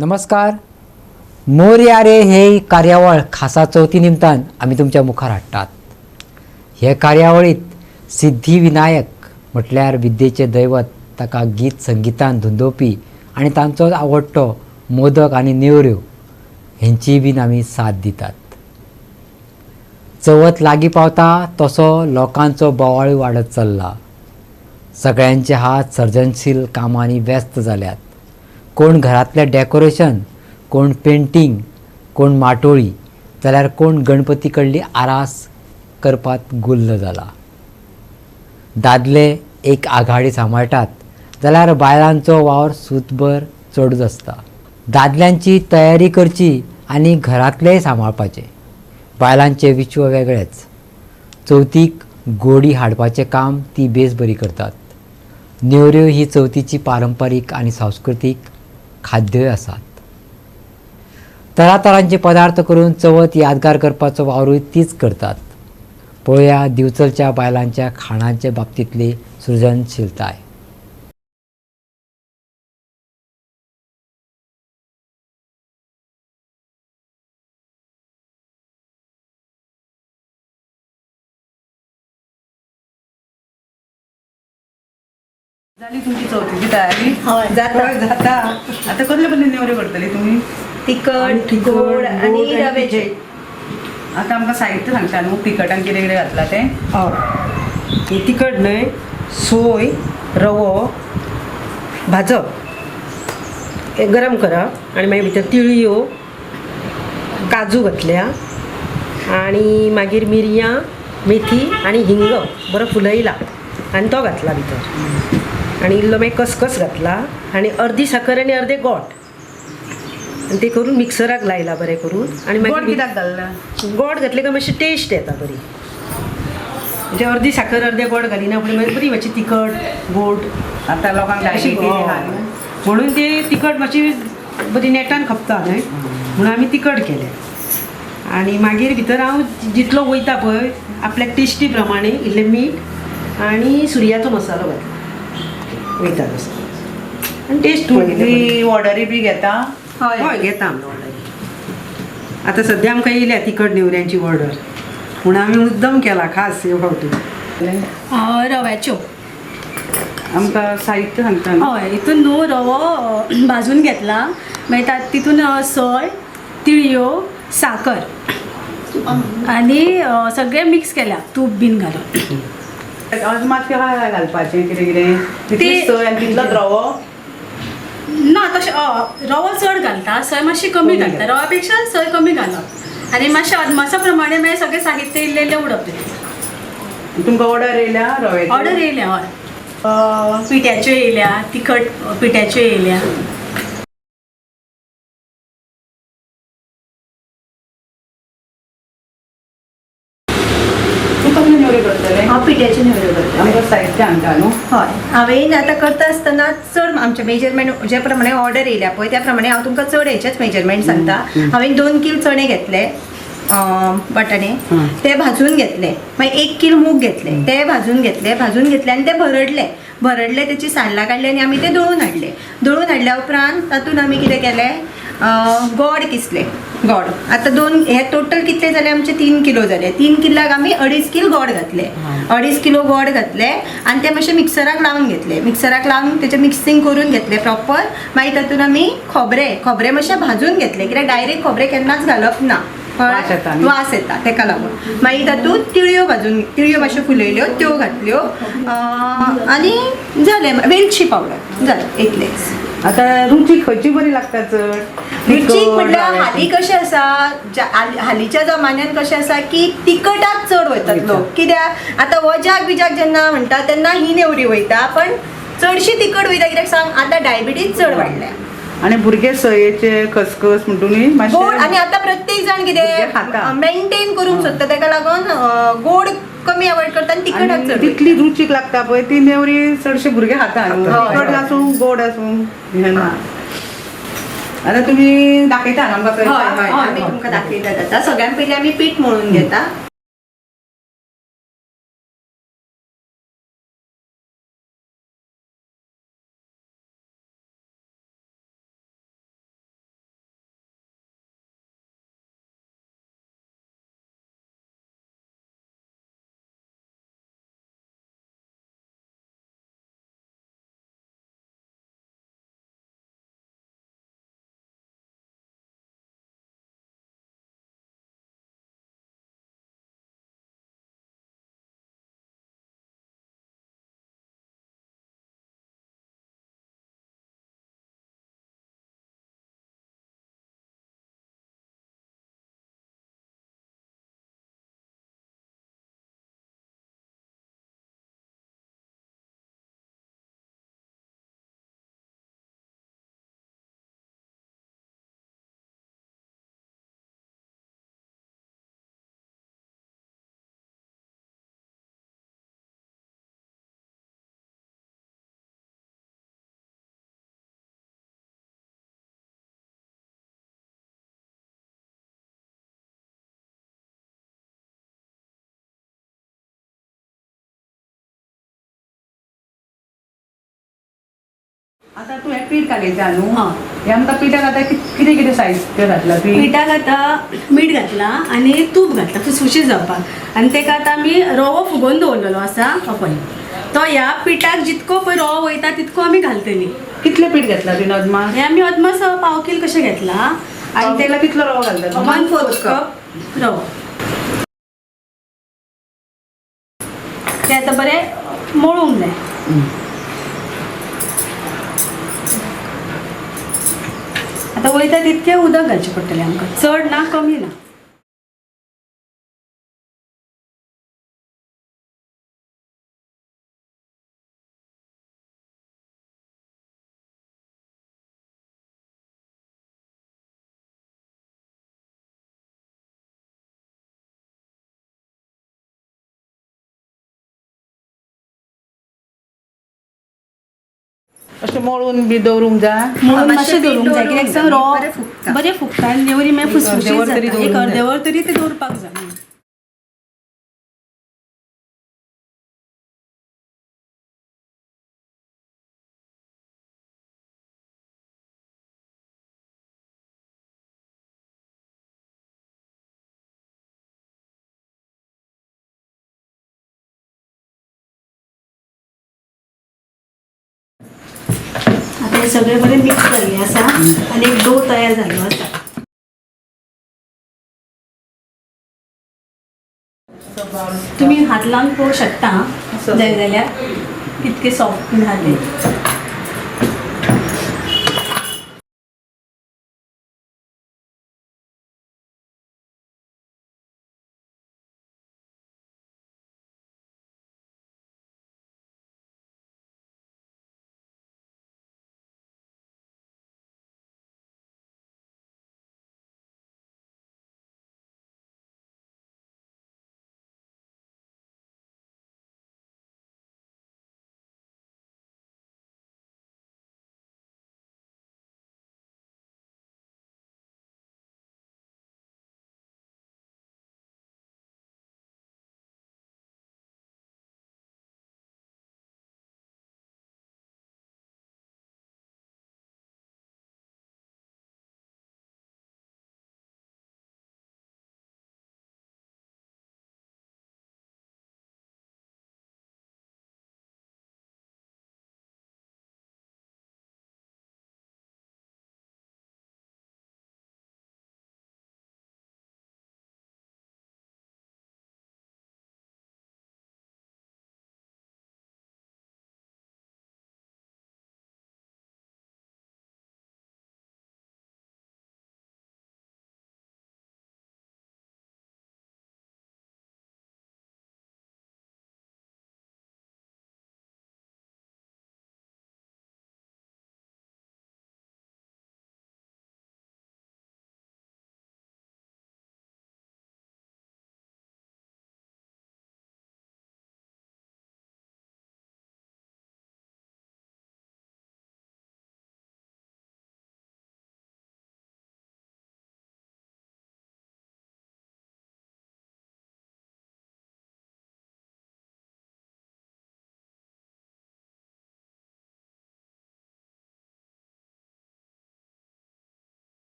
नमस्कार. मोरया रे हे कार्यावळ खासा चवथी निमतान आमी तुमच्या मुखार हाडटात. हे कार्यावळीत सिद्धिविनायक म्हटल्यार विद्येचे दैवत ताका गीत संगीतान धुंदोवपी आनी तांचो आवडटो मोदक आनी नेवऱ्यो हेंची बीन आमी साथ दितात. चवथ लागीं पावता तसो लोकांचो बोवाळूय वाडत चल्ला. सगळ्यांचे हात सर्जनशील कामांनी व्यस्त जाल्यात. कोण घरातलें डेकोरेशन, कोण पेंटिंग, कोण माटोळी, जाल्यार कोण गणपती कडली आरास करपात गुल्ल जाला. दादले एक आघाडी सांबाळटात जाल्यार बायलांचो वावर सूतभर चडूच आसता. दादल्यांची तयारी करची आनी घरातलेंय सांबाळपाचें. बायलांचें विश्व वेगळेंच. चवथीक गोडी हाडपाचें काम ती बेस बरी करतात. नेवऱ्यो ही चवथीची पारंपारीक आनी सांस्कृतीक खाद्यय आसात. तरातरांचे पदार्थ करून चवथ यादगार करपाचो वावरूय तीच करतात. पळोवया दिवचलच्या बायलांच्या खाणांचे बाबतींतली सृजनशीलताय. झाली तुमची चवथीची तयारी? हय, जाता. जाता. आता कसले कसले नेवऱ्यो करतली तुम्ही? तिखट, गोड आणि रव्याचे. आता आमकां साहित्य सांगता न्हू, तिखटान कितें कितें घातला तें? हय, ही तिखट न्हय, सोय, रवो भाजप, हे गरम करप आनी मागीर भितर तिळयो, काजू घातल्या आनी मागीर मिरयां, मेथी आनी हिंग बरो फुलयला आनी तो घातला भितर आनी इल्लो मागीर खसखस घातला आनी अर्दी साखर आनी अर्दे गोड आनी ते करून मिक्सराक लायला बरें करून आनी गोड मागीर कित्याक घालला? गोड घातले काय मातशी टेस्ट येता बरी. म्हणजे अर्दी साखर अर्दे गोड घालिना फुडें मागीर बरी मातशी तिखट गोड आता लोकांक अशी डायबिटीज म्हणून ते तिखट मातशी बरी नेटान खपता न्हय म्हणून आमी तिखट केले. आनी मागीर भितर हांव जितलो वयता पळय आपल्याक टेस्टी प्रमाणे इल्लें मीठ आनी सुर्याचो मसालो घातलो वयता तसो आनी टेस्ट ती ऑर्डरी बी घेता? हय घेता आमी ऑर्डर. आतां सद्या आमकां येयल्या तिखट नेवऱ्यांची ऑर्डर म्हणून आमी मुद्दम केला खास ह्यो फावटी. रव्याच्यो. आमकां साहित्य सांगता न्हू? हय, हितून न्हू रवो भाजून घेतला, मागीर तितून सोय, तिळयो, साखर आनी सगळें मिक्स केल्या तूप बीन घालून. अजमात काय घालपाचें कितें कितें? तितली सोय आनी तितलोच रवो? ना तशें रवो चड घालता, सोय मातशी कमी घालता. रवा पेक्षा सोय कमी घालप आनी मातशें अदमासा प्रमाणे मागीर सगळें साहित्य इल्लें इल्लें उडप. तुमकां ऑर्डर येयल्या रव्याची? ऑर्डर येयल्या हय, पिठ्याच्यो येयल्या, तिखट पिठ्याच्यो येयल्या. तूं कसले नेवऱ्यो करतलें? हांव पिठ्याच्यो नेवऱ्यो करता. आमकां साहित्य सांगता न्हू? हय, हांवें आतां करता आसतना चड आमचे मेजरमेंट ज्या प्रमाणे ऑर्डर येयल्या पळय त्या प्रमाणे हांव तुमकां चड हेचेच मेजरमेंट सांगता. हांवें 2 किल चणे घेतले, बटाणे ते भाजून घेतले. मागीर 1 किल मूग घेतले, ते भाजून घेतले आनी ते भरडले त्याची साल्लां काडली आनी आमी ते दळून हाडल्या उपरांत तातूंत आमी कितें केलें, गोड किसले. गोड आतां हे टोटल कितले जाले आमचे 3 किलो जाले. 3 किलाक आमी 2.5 किल गोड घातले. 2.5 किलो गोड घातले आनी ते मातशे मिक्सराक लावन घेतले. मिक्सराक लावन तेचें मिक्सिंग करून घेतले प्रॉपर. मागीर तातूंत आमी खोबरें मातशें भाजून घेतले, कित्याक डायरेक्ट खोबरें केन्नाच घालप ना, वास येता तेका लागून. मागीर तातूंत तिळयो मातश्यो फुलयल्यो त्यो घातल्यो आनी जालें. वेलची पावडर जालें, इतलेंच. आतां रुची खंयची बरी लागता चड? रुचीक म्हटल्यार हालीं कशें आसा, हालींच्या जमान्यान कशें आसा की तिखटाक चड वयतात लोक. कित्याक आतां वजाक बिजाक जेन्ना म्हणटा तेन्ना ही नेवरी वयता, पण चडशी तिखट वयता. कित्याक सांग, आतां डायबिटीज चड वाडल्या आनी भुरगे सयेचे खसखस म्हणटून गोड. आनी आतां प्रत्येक जाण कितें मेंटेन करूंक सोदता, तेका लागून गोड कमी अवॉइड करता आनी तिखटाक चड. तितली रुचीक लागता पळय ती नेवरी चडशे भुरगे खाता. तिखट आसूं गोड आसूं. आतां तुमी दाखयता आमकां? आमी तुमकां दाखयतात. आतां सगळ्यान पयलीं आमी पीठ मळून घेता. आता तू हे पीठ घालायचं न्हू हां. हे आमकां पिठाक आतां कितें कितें साहित्य घातला पीठ पिठाक आतां मीठ घातला आनी तूप घातला फुसफुशीत जावपाक आनी ताका आतां आमी रवो फुगोवन दवरलेलो आसा हो पळय तो ह्या पिठाक जितको पळय रवो वयता तितको आमी घालतली कितलें पीठ घेतला तुवें अदमास हे आमी अदमास पाव कील कशें घेतला आनी आनी तेका कितलो रवो घालता 1/4 कप रवो ते आतां बरें मळूंक जाय आतां वयता तितकें उदक घालचें पडटलें आमकां चड ना कमी ना अशें मळून बी दवरूंक जाय म्हणून मातशें मातशें पीठ दवरूंक जाय दवरूंक कित्याक जाय, रवो बरें फुगता. बरें फुगता आनी नेवरी मागीर फुसफुशीत अर्देवर तरी जाता दवरूंक एक जाय. अर्देवर तरी ते दवरपाक जाय आता हे सगळे बरे मिक्स जाल्ले आसा आनी एक डो तयार जाल्लो आसा तुम्ही हात लावून पळोवंक शकता जाय जाल्यार इतके सॉफ्ट बीन आहा ते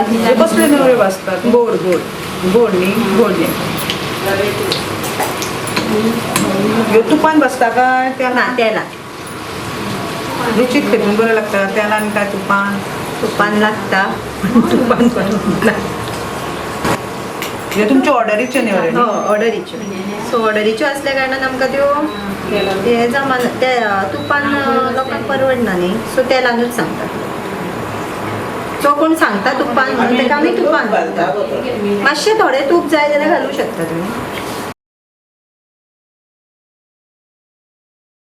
हे कसले नेवऱ्यो भाजतात गोड गोड गोड न्ही गोड न्ही ह्यो तुपान भाजता काय ना तेला रुचीक फेटून बरं लागता तेलान काय तुपान तुपान लागता तुपान पण हे तुमच्या ऑर्डरीचे नेवऱ्यो हो न्ही ऑर्डरीच्यो सो ऑर्डरीच्यो असल्या कारणान आमकां त्यो हे जमान ते तुपान लोकांक परवडना न्ही सो तेलानूच सांगता तो कोण सांगता तुपान म्हणून तेका आमी तुपान घालता मातशें थोडें तूप जाय जाल्यार घालूं शकता तुमी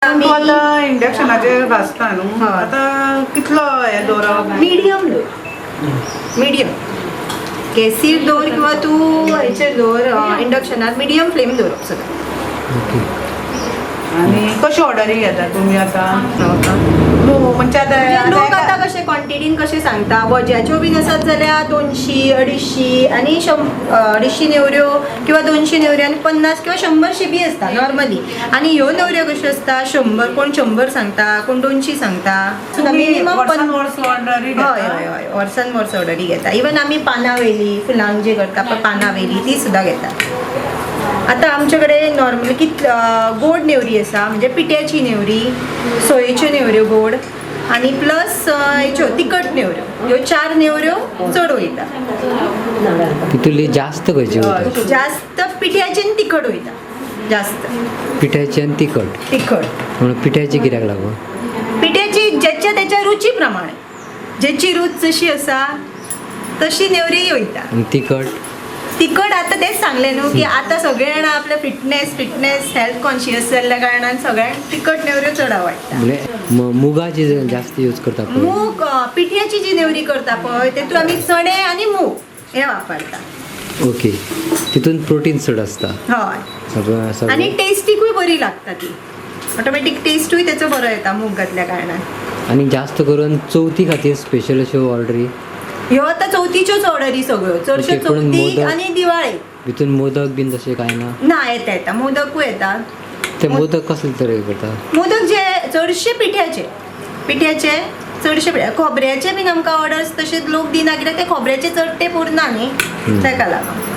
तूं आतां इंडक्शनाचेर भाजता न्हू हय. आतां कितलो हे दवरप मिडियम दवर मिडियम गॅसीर दवर किंवा तूं हेचेर दवर इंडक्शनार मिडियम फ्लेम दवरप सगळें ओके आनी कशी ऑर्डरी घेता तुमी आतां न्हू म्हणजे आतां लोक आतां कशें क्वॉन्टिटीन कशें सांगता वज्याच्यो बीन आसत जाल्यार 200 250 आनी 250 नेवऱ्यो किंवा 200 नेवऱ्यो आनी 50 किंवा 100 बी आसता नॉर्मली आनी ह्यो नेवऱ्यो कश्यो आसता 100 कोण 100 सांगता कोण 200 सांगता मिनिमम वर्सान वर्स ऑर्डरी हय हय हय वर्सान वर्स ऑर्डरी घेता इवन आमी पानां वेली फुलांक जे करता पळय पानां वेली ती सुद्दां घेता आतां आमचे कडेन नॉर्मली गोड नेवरी आसा म्हणजे पिठ्याची नेवरी सोयेच्यो नेवऱ्यो गोड आनी प्लस हेच्यो तिखट नेवऱ्यो ह्यो 4 नेवऱ्यो चड वयता तितूंतली जास्त खंयची वयता जास्त पिठ्याची आनी तिखट वयता जास्त पिठाची आनी तिखट तिखट म्हणून पिठाची कित्याक लागून पिठ्याची ज्याच्या त्याच्या रुची प्रमाणे ज्याची रूच जशी आसा तशी नेवरी वयता आनी तिखट तिखट आता तेच सांगले न्हू की आता सगळे जाणां आपले फिटनेस हेल्थ कॉन्शियस जाल्ल्या कारणान सगळ्यांक तिखट नेवऱ्यो चड आवडटा म्हणजे मुगाची जास्त यूज करता पळय मूग पिठ्याची जी नेवरी करता पळय तेतून आमी चणे आनी मूग हे वापरता ओके तितून प्रोटीन चड आसता हय सगळं आनी सगळं टेस्टीकूय बरी लागता ती ऑटोमॅटीक टेस्टूय तेचो बरो येता मूग घातल्या कारणान आनी जास्त करून चवथी खातीर स्पेशल अश्यो ऑर्डरी ह्यो आतां चवथीच्योच ऑर्डरी सगळ्यो चडश्यो ओके, पूण चवथीक मोदक? आनी दिवाळी भितून मोदक बीन तशें कांय ना ना येता मोदकूय येता ते मोदक कसले तरे करता मोदक जे चडशे पिठ्याचे चडशे खोबऱ्याचे बीन आमकां ऑर्डर्स तशेंच लोक दिना कित्याक ते खोबऱ्याचे चड ते पुरना न्ही ताका लागून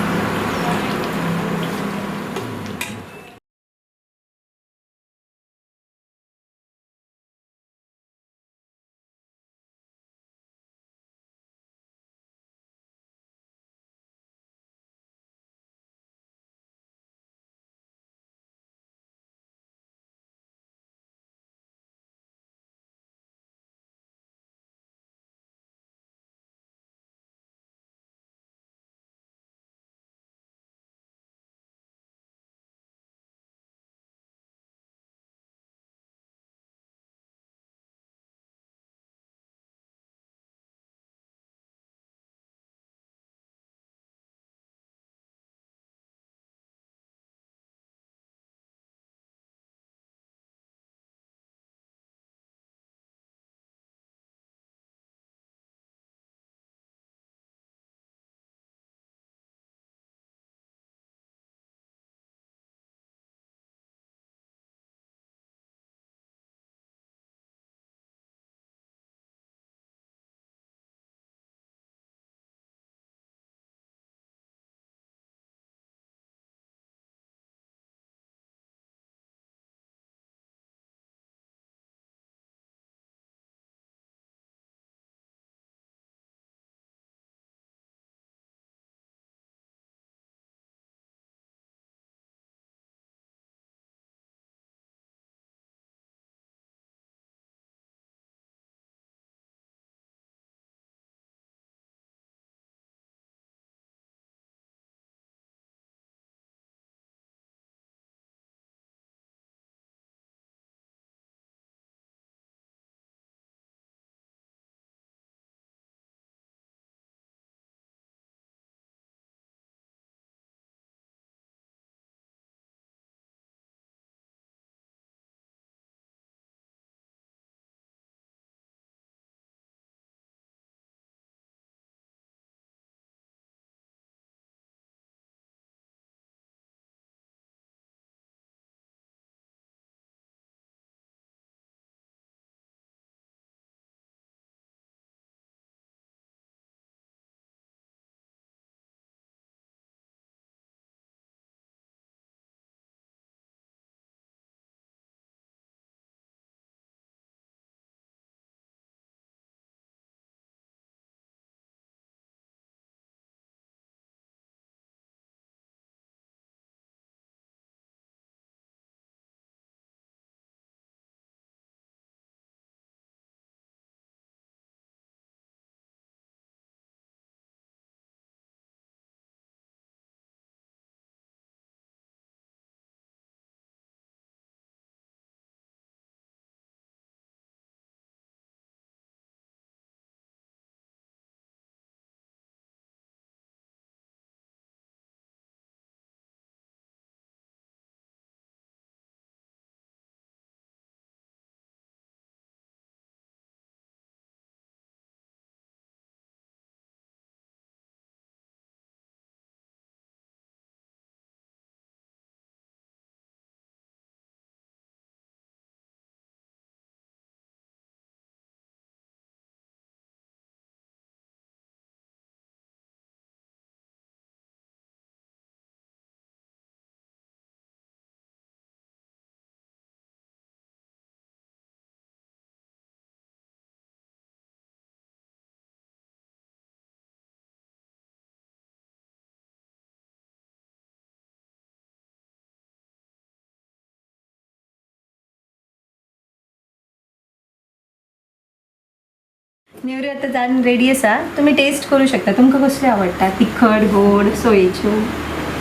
नेवऱ्यो आतां जावन रेडी आसा तुमी टेस्ट करू शकता तुमकां कसल्यो आवडटा तिखट गोड सोयेच्यो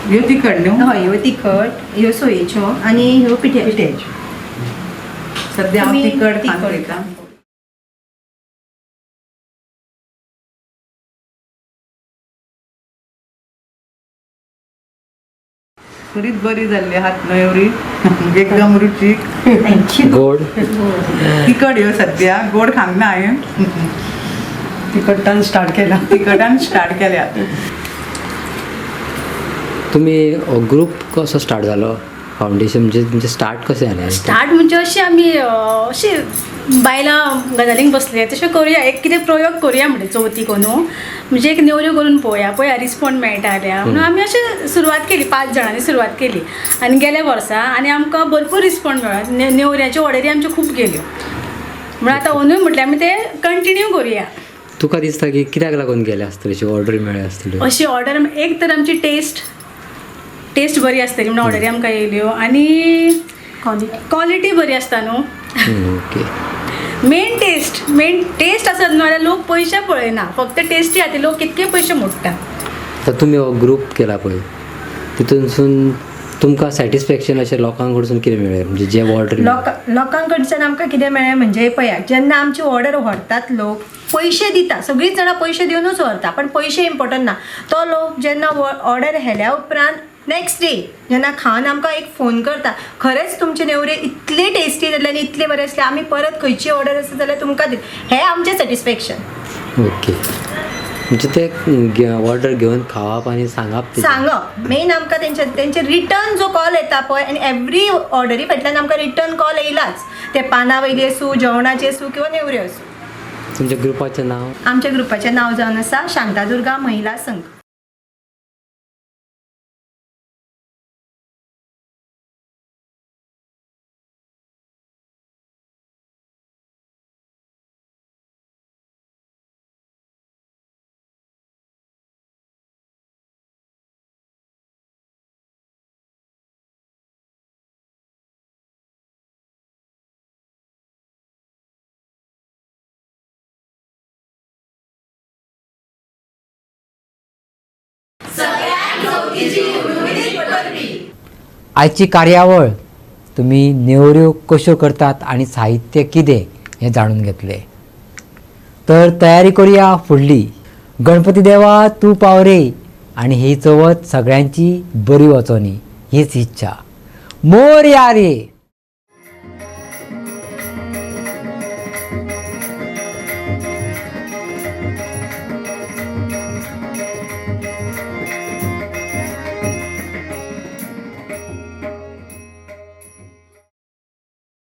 ह्यो तिखट न्हू हय ह्यो तिखट ह्यो सोयेच्यो आनी ह्यो पिठ्याच्यो सध्या हांव तुमी तिखट तिखट खावयता बरीच बरी जाल्ली आहात नेवरी एकदम रुचीक गोड तिखट ह्यो सध्या गोड खावंक ना हांवें तिखटान स्टार्ट केला तिखटान स्टार्ट केल्या तुम्ही ग्रुप कसो स्टार्ट जालो फाउंडेशन म्हणजे तुमचे स्टार्ट कशें जालें स्टार्ट म्हणजे अशी आमी अशी बायलां गजालींक बसले तशें करुया एक कितें प्रयोग करुया म्हणजे चवथीक न्हू म्हणजे एक नेवऱ्यो करून पळोवया रिस्पॉन्ड मेळटा जाल्यार म्हणून आमी अशी सुरवात केली 5 जाणांनी सुरवात केली आनी गेल्या वर्सा आनी आमकां भरपूर रिस्पॉन्ड मेळ्ळो नेवऱ्याच्यो ऑर्डरी आमच्यो खूब गेल्यो म्हणून आतां अंदूय म्हटल्यार आमी ते कंटिन्यू करुया तुका दिसता की कित्याक लागून गेले आसतले अशी ऑर्डरी मेळ्ळ्यो आसतल्यो अशी ऑर्डर एक तर आमची टेस्ट बरी आसतली म्हणून ऑर्डरी आमकां येयल्यो आनी क्वॉलिटी बरी आसता न्हू ओके मेन टेस्ट आसत न्हू जाल्यार लोक पयशे पळयना फक्त टेस्टी खातीर लोक कितके पयशे मोडटा तर तुम्ही हो ग्रुप केला पळय तितूनसून तुमकां सॅटिस्फॅक्शन अशें लोकां कडसून कितें मेळ्ळें म्हणजे जे ऑर्डर लोकां कडच्यान आमकां कितें मेळ्ळें म्हणजे पळयात जेन्ना आमची ऑर्डर व्हरतात लोक पयशे दिता सगळींच जाणां पयशे दिवनूच व्हरता पण पयशे इम्पॉर्टंट ना तो लोक जेन्ना ऑर्डर व्हेल्या उपरांत नेक्स्ट डे जेन्ना खावन आमकां एक फोन करता खरेंच तुमचे नेवरे इतले टेस्टी जाल्ले आनी इतले बरे आसले आमी परत खंयची ऑर्डर आसा जाल्यार तुमकां दी हें आमचें सॅटिस्फॅक्शन ओके म्हणजे ते ऑर्डर घेवन खावप आनी सांगप सांगप मेन आमकां तेंचे रिटर्न जो कॉल येता पळय आनी एवरी ऑर्डरी फाटल्यान आमकां रिटर्न कॉल येयलाच ते पाना वयली आसूं जेवणाचे आसूं किंवा नेवऱ्यो आसूं तुमच्या ग्रुपाचें नांव आमच्या ग्रुपाचें नांव जावन आसा शांतादुर्गा महिला संघ आयची कार्यावळ तुम्ही नेवऱ्यो कश्यो करतात आणि साहित्य कितें हें जाणून घेतले तर तयारी करूया फुडली गणपती देवा तूं पाव रे आणि ही चवथ सगळ्यांची बरी वचोनी हीच इच्छा मोरया रे.